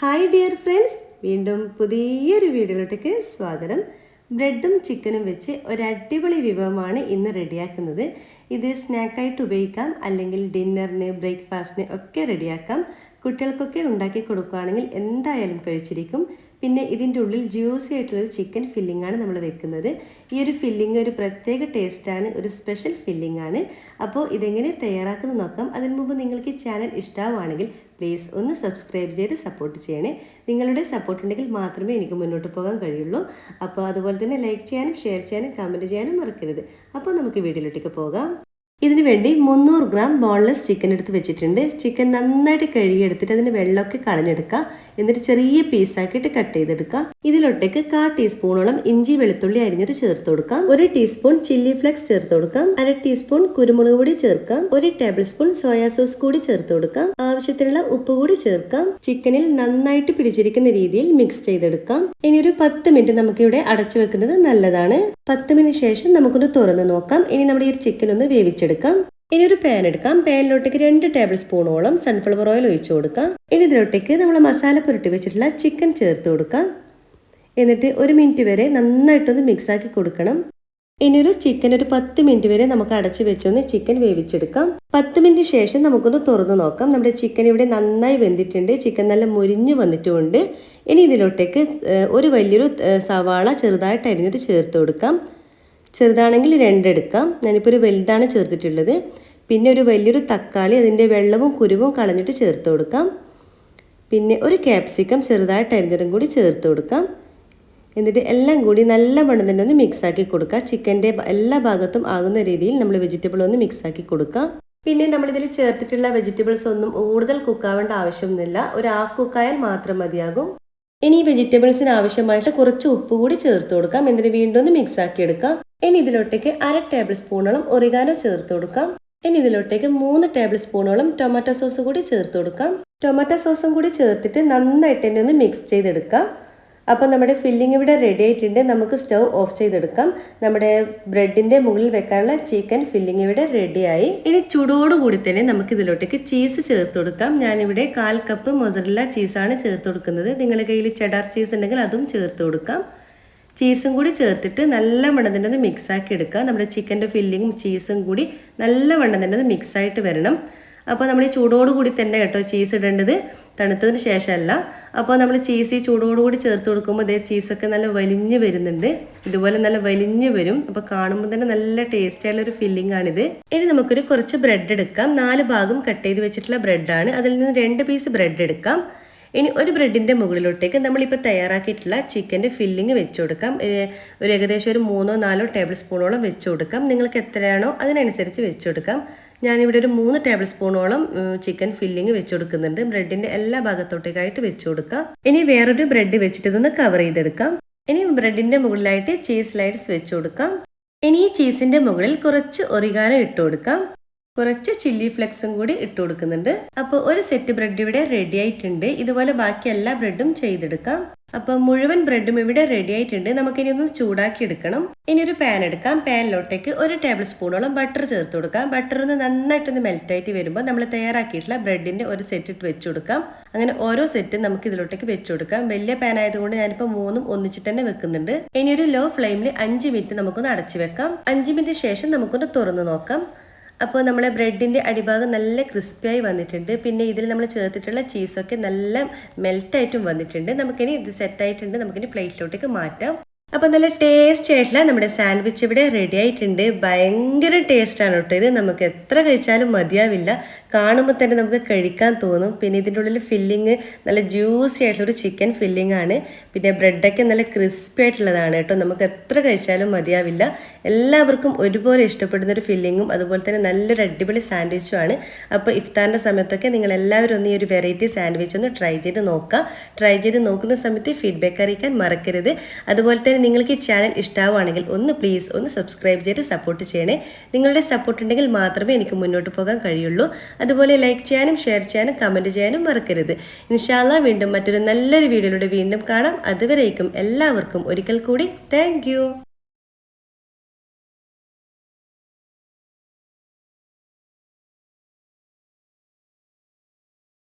Hi dear friends, വീണ്ടും പുതിയൊരു വീഡിയോയിലോട്ടേക്ക് സ്വാഗതം. ബ്രെഡും ചിക്കനും വെച്ച് ഒരു അടിപൊളി വിഭവമാണ് ഇന്ന് റെഡിയാക്കുന്നത്. ഇത് സ്നാക്കായിട്ട് ഉപയോഗിക്കാം, അല്ലെങ്കിൽ ഡിന്നറിന്, ബ്രേക്ക്ഫാസ്റ്റിന് ഒക്കെ റെഡിയാക്കാം. കുട്ടികൾക്കൊക്കെ ഉണ്ടാക്കി കൊടുക്കുകയാണെങ്കിൽ എന്തായാലും കഴിച്ചിരിക്കും. പിന്നെ ഇതിൻ്റെ ഉള്ളിൽ ജ്യൂസി ആയിട്ടുള്ളൊരു ചിക്കൻ ഫില്ലിംഗ് ആണ് നമ്മൾ വെക്കുന്നത്. ഈ ഒരു ഫില്ലിംഗ് ഒരു പ്രത്യേക ടേസ്റ്റാണ്, ഒരു സ്പെഷ്യൽ ഫില്ലിംഗ് ആണ്. അപ്പോൾ ഇതെങ്ങനെ തയ്യാറാക്കുന്നത് നോക്കാം. അതിന് മുമ്പ് നിങ്ങൾക്ക് ഈ ചാനൽ ഇഷ്ടമാണെങ്കിൽ പ്ലീസ് ഒന്ന് സബ്സ്ക്രൈബ് ചെയ്ത് സപ്പോർട്ട് ചെയ്യണേ. നിങ്ങളുടെ സപ്പോർട്ട് ഉണ്ടെങ്കിൽ മാത്രമേ എനിക്ക് മുന്നോട്ട് പോകാൻ കഴിയുള്ളൂ. അപ്പോൾ അതുപോലെ തന്നെ ലൈക്ക് ചെയ്യാനും ഷെയർ ചെയ്യാനും കമൻറ്റ് ചെയ്യാനും മറക്കരുത്. അപ്പോൾ നമുക്ക് വീഡിയോയിലോട്ടേക്ക് പോകാം. ഇതിന് വേണ്ടി 300 ഗ്രാം ബോൺലെസ് ചിക്കൻ എടുത്ത് വെച്ചിട്ടുണ്ട്. ചിക്കൻ നന്നായിട്ട് കഴുകിയെടുത്തിട്ട് അതിന് വെള്ളമൊക്കെ കളഞ്ഞെടുക്കുക. എന്നിട്ട് ചെറിയ പീസാക്കിയിട്ട് കട്ട് ചെയ്തെടുക്കുക. ഇതിലൊട്ടേക്ക് 1/4 ടീസ്പൂണോളം ഇഞ്ചി വെളുത്തുള്ളി അരിഞ്ഞത് ചേർത്ത് കൊടുക്കാം. 1 ടീസ്പൂൺ ചില്ലി ഫ്ലെക്സ് ചേർത്ത് കൊടുക്കാം. 1/2 ടീസ്പൂൺ കുരുമുളക് പൊടി ചേർക്കാം. 1 ടേബിൾ സ്പൂൺ സോയാ സോസ് കൂടി ചേർത്ത് കൊടുക്കാം. ആവശ്യത്തിനുള്ള ഉപ്പ് കൂടി ചേർക്കാം. ചിക്കനിൽ നന്നായിട്ട് പിടിച്ചിരിക്കുന്ന രീതിയിൽ മിക്സ് ചെയ്തെടുക്കാം. ഇനി ഒരു 10 മിനിറ്റ് നമുക്കിവിടെ അടച്ചു വെക്കുന്നത് നല്ലതാണ്. 10 മിനിറ്റ് ശേഷം നമുക്കൊന്ന് തുറന്ന് നോക്കാം. ഇനി നമ്മുടെ ഈ ചിക്കൻ ഒന്ന് വേവിച്ചെടുക്കാം. ഇനി ഒരു പാൻ എടുക്കാം. പാനിലോട്ടേക്ക് 2 ടേബിൾ സ്പൂണോളം സൺഫ്ലവർ ഓയിൽ ഒഴിച്ചു കൊടുക്കാം. ഇനി ഇതിലോട്ടേക്ക് നമ്മൾ മസാല പുരട്ടി വെച്ചിട്ടുള്ള ചിക്കൻ ചേർത്ത് കൊടുക്കാം. എന്നിട്ട് 1 മിനിറ്റ് വരെ നന്നായിട്ടൊന്ന് മിക്സ് ആക്കി കൊടുക്കണം. ഇനി ഒരു ചിക്കൻ ഒരു 10 മിനിറ്റ് വരെ നമുക്ക് അടച്ചു വെച്ചൊന്ന് ചിക്കൻ വേവിച്ചെടുക്കാം. 10 മിനിറ്റ് ശേഷം നമുക്കൊന്ന് തുറന്ന് നോക്കാം. നമ്മുടെ ചിക്കൻ ഇവിടെ നന്നായി വെന്തിട്ടുണ്ട്. ചിക്കൻ നല്ല മുരിഞ്ഞു വന്നിട്ടുമുണ്ട്. ഇനി ഇതിലോട്ടേക്ക് ഒരു വലിയൊരു സവാള ചെറുതായിട്ട് അരിഞ്ഞത് ചേർത്ത് കൊടുക്കാം. ചെറുതാണെങ്കിൽ 2 എടുക്കാം. ഞാനിപ്പോൾ ഒരു വലുതാണ് ചേർത്തിട്ടുള്ളത്. പിന്നെ ഒരു വലിയൊരു തക്കാളി അതിൻ്റെ വെള്ളവും കുരുവും കളഞ്ഞിട്ട് ചേർത്ത് കൊടുക്കാം. പിന്നെ ഒരു ക്യാപ്സിക്കം ചെറുതായിട്ട് അരിഞ്ഞതും കൂടി ചേർത്ത് കൊടുക്കാം. എന്നിട്ട് എല്ലാം കൂടി നല്ലവണ്ണം തന്നെ ഒന്ന് മിക്സ് ആക്കി കൊടുക്കുക. ചിക്കൻ്റെ എല്ലാ ഭാഗത്തും ആകുന്ന രീതിയിൽ നമ്മൾ വെജിറ്റബിൾ ഒന്ന് മിക്സ് ആക്കി കൊടുക്കുക. പിന്നെ നമ്മളിതിൽ ചേർത്തിട്ടുള്ള വെജിറ്റബിൾസ് ഒന്നും കൂടുതൽ കുക്കാവേണ്ട ആവശ്യമൊന്നുമില്ല. ഒരു ഹാഫ് കുക്കായാൽ മാത്രം മതിയാകും. ഇനി ഈ വെജിറ്റബിൾസിന് ആവശ്യമായിട്ട് കുറച്ച് ഉപ്പ് കൂടി ചേർത്ത് കൊടുക്കാം. എന്നിട്ട് വീണ്ടും ഒന്ന് മിക്സ് ആക്കി എടുക്കാം. ഇനി ഇതിലോട്ടേക്ക് 1/2 ടേബിൾ സ്പൂണോളം ഒറിഗാനോ ചേർത്ത് കൊടുക്കാം. ഇനി ഇതിലോട്ടേക്ക് 3 ടേബിൾ സ്പൂണോളം ടൊമാറ്റോ സോസ് കൂടി ചേർത്ത് കൊടുക്കാം. ടൊമാറ്റോ സോസും കൂടി ചേർത്തിട്ട് നന്നായിട്ട് തന്നെ ഒന്ന് മിക്സ് ചെയ്തെടുക്കാം. അപ്പോൾ നമ്മുടെ ഫില്ലിംഗ് ഇവിടെ റെഡി ആയിട്ടുണ്ട്. നമുക്ക് സ്റ്റൗ ഓഫ് ചെയ്തെടുക്കാം. നമ്മുടെ ബ്രെഡിൻ്റെ മുകളിൽ വെക്കാനുള്ള ചിക്കൻ ഫില്ലിംഗ് ഇവിടെ റെഡിയായി. ഇനി ചൂടോടുകൂടി തന്നെ നമുക്ക് ഇതിലോട്ടേക്ക് ചീസ് ചേർത്ത് കൊടുക്കാം. ഞാനിവിടെ 1/4 കപ്പ് മൊസറല്ല ചീസാണ് ചേർത്ത് കൊടുക്കുന്നത്. നിങ്ങളുടെ കയ്യിൽ ചെഡാർ ചീസ് ഉണ്ടെങ്കിൽ അതും ചേർത്ത് കൊടുക്കാം. ചീസും കൂടി ചേർത്തിട്ട് നല്ല വണ്ണം തന്നെ ഒന്ന് മിക്സ് ആക്കി എടുക്കുക. നമ്മുടെ ചിക്കൻ്റെ ഫില്ലിങ്ങും ചീസും കൂടി നല്ല വണ്ണം തന്നെ ഒന്ന് മിക്സ് ആയിട്ട് വരണം. അപ്പോൾ നമ്മൾ ഈ ചൂടോടുകൂടി തന്നെ കേട്ടോ ചീസ് ഇടേണ്ടത്, തണുത്തതിന് ശേഷമല്ല. അപ്പോൾ നമ്മൾ ചീസ് ഈ ചൂടോടുകൂടി ചേർത്ത് കൊടുക്കുമ്പോൾ അതേ ചീസൊക്കെ നല്ല വലിഞ്ഞ് വരുന്നുണ്ട്. ഇതുപോലെ നല്ല വലിഞ്ഞ് വരും. അപ്പോൾ കാണുമ്പോൾ തന്നെ നല്ല ടേസ്റ്റ് ആയിട്ടുള്ള ഒരു ഫില്ലിംഗ് ആണിത്. ഇനി നമുക്കൊരു കുറച്ച് ബ്രെഡ് എടുക്കാം. 4 ഭാഗം കട്ട് ചെയ്ത് വെച്ചിട്ടുള്ള ബ്രെഡാണ്. അതിൽ നിന്ന് 2 പീസ് ബ്രെഡ് എടുക്കാം. ഇനി ഒരു ബ്രെഡിൻ്റെ മുകളിലോട്ടേക്ക് നമ്മളിപ്പോൾ തയ്യാറാക്കിയിട്ടുള്ള ചിക്കൻ്റെ ഫില്ലിങ് വെച്ച് കൊടുക്കാം. ഒരു ഏകദേശം ഒരു 3-4 ടേബിൾ സ്പൂണോളം വെച്ച് കൊടുക്കാം. നിങ്ങൾക്ക് എത്രയാണോ അതിനനുസരിച്ച് വെച്ച് കൊടുക്കാം. ഞാനിവിടെ ഒരു 3 ടേബിൾ സ്പൂണോളം ചിക്കൻ ഫില്ലിങ് വെച്ച് കൊടുക്കുന്നുണ്ട്. ബ്രെഡിൻ്റെ എല്ലാ ഭാഗത്തോട്ടേക്കായിട്ട് വെച്ച് കൊടുക്കാം. ഇനി വേറൊരു ബ്രെഡ് വെച്ചിട്ട് ഇതൊന്ന് കവർ ചെയ്തെടുക്കാം. ഇനി ബ്രെഡിൻ്റെ മുകളിലായിട്ട് ചീസ് സ്ലൈഡ്സ് വെച്ച് കൊടുക്കാം. ഇനി ഈ ചീസിൻ്റെ മുകളിൽ കുറച്ച് ഒറിഗാനോ ഇട്ട് കൊടുക്കാം. കുറച്ച് ചില്ലി ഫ്ലെക്സും കൂടി ഇട്ട് കൊടുക്കുന്നുണ്ട്. അപ്പോൾ ഒരു സെറ്റ് ബ്രെഡ് ഇവിടെ റെഡി ആയിട്ടുണ്ട്. ഇതുപോലെ ബാക്കി എല്ലാ ബ്രെഡും ചെയ്തെടുക്കാം. അപ്പോൾ മുഴുവൻ ബ്രെഡും ഇവിടെ റെഡി ആയിട്ടുണ്ട്. നമുക്കിനി ഒന്ന് ചൂടാക്കി എടുക്കണം. ഇനി ഒരു പാൻ എടുക്കാം. പാനിലോട്ടേക്ക് 1 ടേബിൾ സ്പൂണോളം ബട്ടർ ചേർത്ത് കൊടുക്കാം. ബട്ടർ ഒന്ന് നന്നായിട്ടൊന്ന് മെൽറ്റായിട്ട് വരുമ്പോൾ നമ്മൾ തയ്യാറാക്കിയിട്ടുള്ള ബ്രെഡിൻ്റെ ഒരു സെറ്റ് ഇട്ട് വെച്ച് കൊടുക്കാം. അങ്ങനെ ഓരോ സെറ്റും നമുക്ക് ഇതിലോട്ടേക്ക് വെച്ച് കൊടുക്കാം. വലിയ പാൻ ആയതുകൊണ്ട് ഞാനിപ്പോൾ 3ഉം ഒന്നിച്ചിട്ട് തന്നെ വെക്കുന്നുണ്ട്. ഇനി ഒരു ലോ ഫ്ലെയിമിൽ 5 മിനിറ്റ് നമുക്കൊന്ന് അടച്ചു വെക്കാം. 5 മിനിറ്റ് ശേഷം നമുക്കൊന്ന് തുറന്ന് നോക്കാം. അപ്പോൾ നമ്മുടെ ബ്രെഡിൻ്റെ അടിഭാഗം നല്ല ക്രിസ്പിയായി വന്നിട്ടുണ്ട്. പിന്നെ ഇതിൽ നമ്മൾ ചേർത്തിട്ടുള്ള ചീസൊക്കെ നല്ല മെൽറ്റായിട്ടും വന്നിട്ടുണ്ട്. നമുക്കിനി ഇത് സെറ്റായിട്ടുണ്ട്. നമുക്കിനി പ്ലേറ്റിലോട്ടേക്ക് മാറ്റാം. അപ്പോൾ നല്ല ടേസ്റ്റ് ആയിട്ടുള്ള നമ്മുടെ സാൻഡ്വിച്ച് ഇവിടെ റെഡി ആയിട്ടുണ്ട്. ഭയങ്കര ടേസ്റ്റാണ് കേട്ടോ ഇത്. നമുക്ക് എത്ര കഴിച്ചാലും മതിയാവില്ല. കാണുമ്പോൾ തന്നെ നമുക്ക് കഴിക്കാൻ തോന്നും. പിന്നെ ഇതിൻ്റെ ഉള്ളിൽ ഫില്ലിങ് നല്ല ജ്യൂസി ആയിട്ടുള്ളൊരു ചിക്കൻ ഫില്ലിംഗ് ആണ്. പിന്നെ ബ്രെഡൊക്കെ നല്ല ക്രിസ്പി ആയിട്ടുള്ളതാണ് കേട്ടോ. നമുക്ക് എത്ര കഴിച്ചാലും മതിയാവില്ല. എല്ലാവർക്കും ഒരുപോലെ ഇഷ്ടപ്പെടുന്ന ഒരു ഫില്ലിങ്ങും അതുപോലെ തന്നെ നല്ലൊരു അടിപൊളി സാൻഡ്വിച്ചും ആണ്. അപ്പോൾ ഇഫ്താറിൻ്റെ സമയത്തൊക്കെ നിങ്ങൾ എല്ലാവരും ഒന്ന് ഈ ഒരു വെറൈറ്റി സാൻഡ്വിച്ച് ഒന്ന് ട്രൈ ചെയ്ത് നോക്കുക. ട്രൈ ചെയ്ത് നോക്കുന്ന സമയത്ത് ഫീഡ്ബാക്ക് അറിയിക്കാൻ മറക്കരുത്. അതുപോലെ തന്നെ നിങ്ങൾക്ക് ഈ ചാനൽ ഇഷ്ടമാവുകയാണെങ്കിൽ പ്ലീസ് ഒന്ന് സബ്സ്ക്രൈബ് ചെയ്ത് സപ്പോർട്ട് ചെയ്യണേ. നിങ്ങളുടെ സപ്പോർട്ട് ഉണ്ടെങ്കിൽ മാത്രമേ എനിക്ക് മുന്നോട്ട് പോകാൻ കഴിയുള്ളൂ. അതുപോലെ ലൈക്ക് ചെയ്യാനും ഷെയർ ചെയ്യാനും കമൻറ്റ് ചെയ്യാനും മറക്കരുത്. ഇൻഷാ അല്ലാഹ് വീണ്ടും മറ്റൊരു നല്ലൊരു വീഡിയോയിലൂടെ വീണ്ടും കാണാം. അതുവരേക്കും എല്ലാവർക്കും ഒരിക്കൽ കൂടി താങ്ക് യു.